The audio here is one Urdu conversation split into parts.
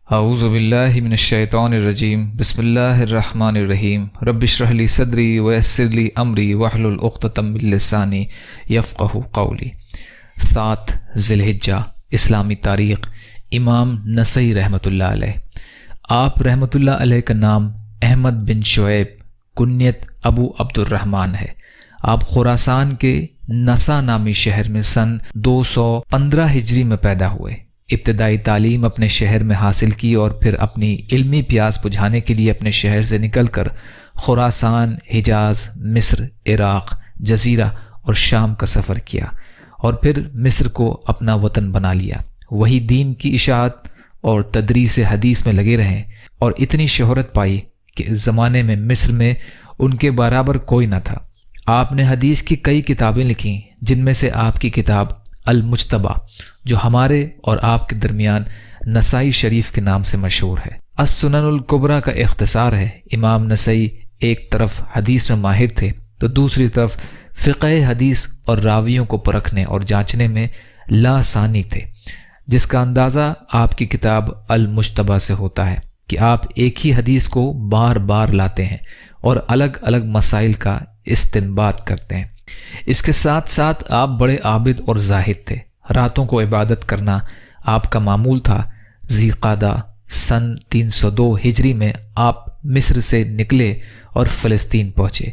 اعوذ باللہ من الشیطان الرجیم بسم اللہ الرحمن الرحیم رب اشرح لی صدری ویسر لی امری واحلل عقدۃ من لسانی یفقہوا قولی۔ 7 ذی الحجہ اسلامی تاریخ۔ امام نسائی رحمۃ اللہ علیہ۔ آپ رحمۃ اللہ علیہ کا نام احمد بن شعیب کنیت ابو عبد الرحمن ہے۔ آپ خراسان کے نسا نامی شہر میں سن 215 ہجری میں پیدا ہوئے۔ ابتدائی تعلیم اپنے شہر میں حاصل کی اور پھر اپنی علمی پیاس بجھانے کے لیے اپنے شہر سے نکل کر خراسان، حجاز، مصر، عراق، جزیرہ اور شام کا سفر کیا اور پھر مصر کو اپنا وطن بنا لیا۔ وہی دین کی اشاعت اور تدریس حدیث میں لگے رہے اور اتنی شہرت پائی کہ اس زمانے میں مصر میں ان کے برابر کوئی نہ تھا۔ آپ نے حدیث کی کئی کتابیں لکھیں، جن میں سے آپ کی کتاب المجتبیٰ جو ہمارے اور آپ کے درمیان نسائی شریف کے نام سے مشہور ہے، السنن الکبریٰ کا اختصار ہے۔ امام نسائی ایک طرف حدیث میں ماہر تھے تو دوسری طرف فقہ حدیث اور راویوں کو پرکھنے اور جانچنے میں لاثانی تھے، جس کا اندازہ آپ کی کتاب المجتبیٰ سے ہوتا ہے کہ آپ ایک ہی حدیث کو بار بار لاتے ہیں اور الگ الگ مسائل کا استنباط کرتے ہیں۔ اس کے ساتھ ساتھ آپ بڑے عابد اور زاہد تھے۔ راتوں کو عبادت کرنا آپ کا معمول تھا۔ ذی قعدہ سن 302 ہجری میں آپ مصر سے نکلے اور فلسطین پہنچے۔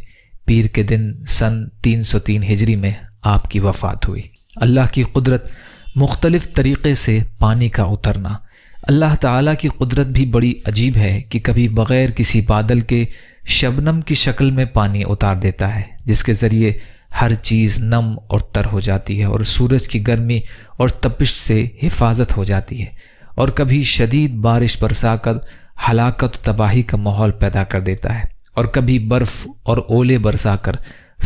پیر کے دن سن 303 ہجری میں آپ کی وفات ہوئی۔ اللہ کی قدرت، مختلف طریقے سے پانی کا اترنا۔ اللہ تعالیٰ کی قدرت بھی بڑی عجیب ہے کہ کبھی بغیر کسی بادل کے شبنم کی شکل میں پانی اتار دیتا ہے، جس کے ذریعے ہر چیز نم اور تر ہو جاتی ہے اور سورج کی گرمی اور تپش سے حفاظت ہو جاتی ہے، اور کبھی شدید بارش برسا کر ہلاکت و تباہی کا ماحول پیدا کر دیتا ہے، اور کبھی برف اور اولے برسا کر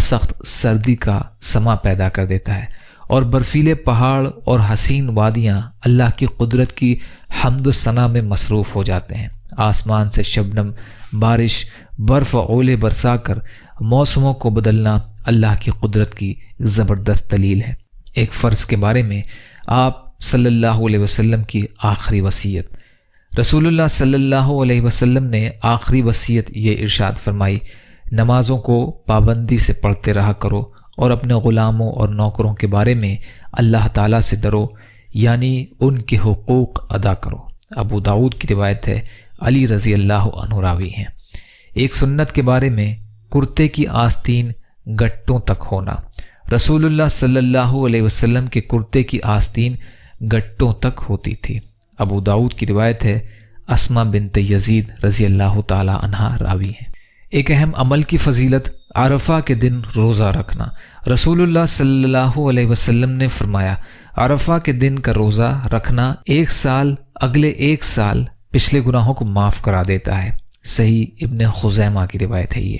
سخت سردی کا سما پیدا کر دیتا ہے، اور برفیلے پہاڑ اور حسین وادیاں اللہ کی قدرت کی حمد و ثنا میں مصروف ہو جاتے ہیں۔ آسمان سے شبنم، بارش، برف و اولے برسا کر موسموں کو بدلنا اللہ کی قدرت کی زبردست دلیل ہے۔ ایک فرض کے بارے میں آپ صلی اللہ علیہ وسلم کی آخری وصیت۔ رسول اللہ صلی اللہ علیہ وسلم نے آخری وصیت یہ ارشاد فرمائی، نمازوں کو پابندی سے پڑھتے رہا کرو اور اپنے غلاموں اور نوکروں کے بارے میں اللہ تعالیٰ سے ڈرو، یعنی ان کے حقوق ادا کرو۔ ابو داؤد کی روایت ہے، علی رضی اللہ عنہ راوی ہیں۔ ایک سنت کے بارے میں کرتے کی آستین گٹوں تک ہونا۔ رسول اللہ صلی اللہ علیہ وسلم کے کرتے کی آستین گٹوں تک ہوتی تھی۔ ابو داؤد کی روایت ہے، اسما بنت یزید رضی اللہ تعالی عنہا راوی ہیں۔ ایک اہم عمل کی فضیلت، عرفہ کے دن روزہ رکھنا۔ رسول اللہ صلی اللہ علیہ وسلم نے فرمایا، عرفہ کے دن کا روزہ رکھنا ایک سال اگلے ایک سال پچھلے گناہوں کو معاف کرا دیتا ہے۔ صحیح ابن خزیمہ کی روایت ہے۔ یہ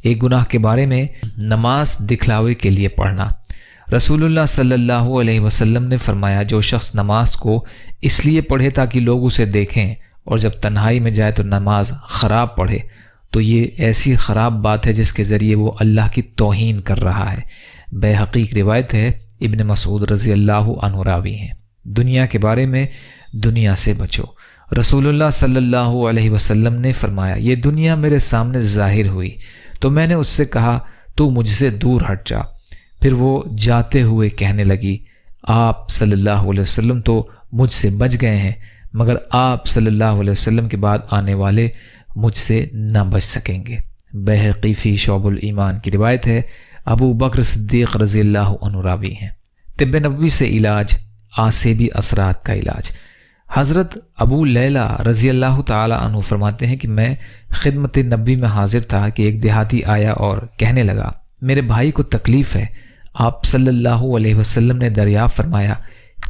ایک گناہ کے بارے میں نماز دکھلاوے کے لیے پڑھنا۔ رسول اللہ صلی اللہ علیہ وسلم نے فرمایا، جو شخص نماز کو اس لیے پڑھے تاکہ لوگ اسے دیکھیں اور جب تنہائی میں جائے تو نماز خراب پڑھے تو یہ ایسی خراب بات ہے جس کے ذریعے وہ اللہ کی توہین کر رہا ہے۔ بیہقی کی روایت ہے، ابن مسعود رضی اللہ عنہ راوی ہیں۔ دنیا کے بارے میں دنیا سے بچو۔ رسول اللہ صلی اللہ علیہ وسلم نے فرمایا، یہ دنیا میرے سامنے ظاہر ہوئی تو میں نے اس سے کہا، تو مجھ سے دور ہٹ جا۔ پھر وہ جاتے ہوئے کہنے لگی، آپ صلی اللہ علیہ وسلم تو مجھ سے بچ گئے ہیں، مگر آپ صلی اللہ علیہ وسلم کے بعد آنے والے مجھ سے نہ بچ سکیں گے۔ بیہقی فی شعب الایمان کی روایت ہے، ابو بکر صدیق رضی اللہ عنہ راوی ہیں۔ طب نبوی سے علاج، آسیبی اثرات کا علاج۔ حضرت ابو لیلہ رضی اللہ تعالی عنہ فرماتے ہیں کہ میں خدمت نبی میں حاضر تھا کہ ایک دیہاتی آیا اور کہنے لگا، میرے بھائی کو تکلیف ہے۔ آپ صلی اللہ علیہ وسلم نے دریافت فرمایا،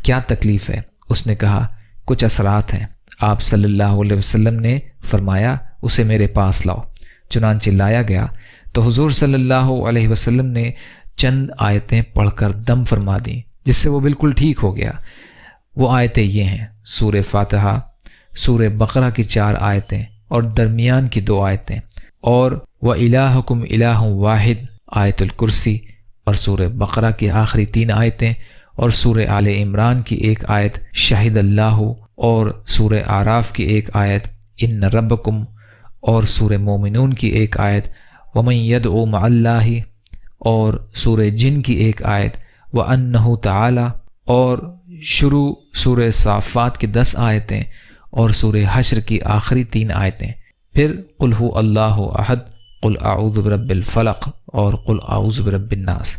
کیا تکلیف ہے؟ اس نے کہا، کچھ اثرات ہیں۔ آپ صلی اللہ علیہ وسلم نے فرمایا، اسے میرے پاس لاؤ۔ چنانچہ لایا گیا تو حضور صلی اللہ علیہ وسلم نے چند آیتیں پڑھ کر دم فرما دیں، جس سے وہ بالکل ٹھیک ہو گیا۔ وہ آیتیں یہ ہیں، سورہ فاتحہ، سورہ بقرہ کی 4 آیتیں اور درمیان کی 2 آیتیں، اور وَإِلَٰهُكُمْ إِلَٰهٌ وَاحِدٌ آیت الکرسی، اور سورہ بقرہ کی آخری 3 آیتیں، اور سورہ آل عمران کی 1 آیت شہد اللہ، اور سورہ اعراف کی ایک آیت ان ربکم، اور سورہ مومنون کی ایک آیت ومن یدعو مع اللہ، اور سورہ جن کی ایک آیت وانہ تعالی، اور شروع سورہ صافات کی 10 آیتیں، اور سورہ حشر کی آخری 3 آیتیں، پھر قل هو اللہ احد، قل اعوذ برب الفلق، اور قل اعوذ برب الناس۔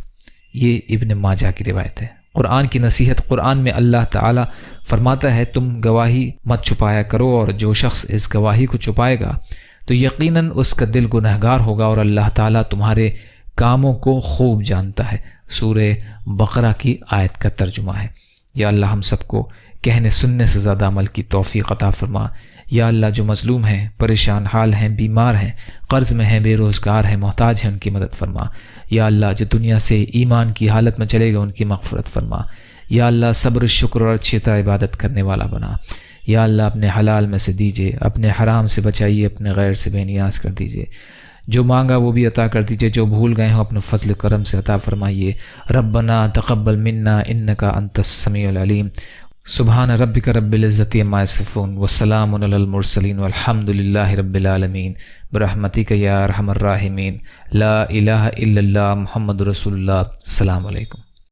یہ ابن ماجہ کی روایت ہے۔ قرآن کی نصیحت، قرآن میں اللہ تعالیٰ فرماتا ہے تم گواہی مت چھپایا کرو، اور جو شخص اس گواہی کو چھپائے گا تو یقیناً اس کا دل گنہگار ہوگا، اور اللہ تعالیٰ تمہارے کاموں کو خوب جانتا ہے۔ سورہ بقرہ کی آیت کا ترجمہ ہے۔ یا اللہ ہم سب کو کہنے سننے سے زیادہ عمل کی توفیق عطا فرما۔ یا اللہ جو مظلوم ہیں، پریشان حال ہیں، بیمار ہیں، قرض میں ہیں، بے روزگار ہیں، محتاج ہیں، ان کی مدد فرما۔ یا اللہ جو دنیا سے ایمان کی حالت میں چلے گئے ان کی مغفرت فرما۔ یا اللہ صبر شکر اور اچھی طرح عبادت کرنے والا بنا۔ یا اللہ اپنے حلال میں سے دیجیے، اپنے حرام سے بچائیے، اپنے غیر سے بے نیاز کر دیجیے۔ جو مانگا وہ بھی عطا کر دیجیے، جو بھول گئے ہوں اپنے فضل کرم سے عطا فرمائیے۔ ربنا تقبل منا انک انت السمیع العلیم۔ سبحان ربک رب العزت عما یصفون وسلام علی المرسلین والحمد للہ رب العالمین برحمتک یا ارحم الراحمین۔ لا الہ الا اللہ محمد رسول اللہ۔ السلام علیکم۔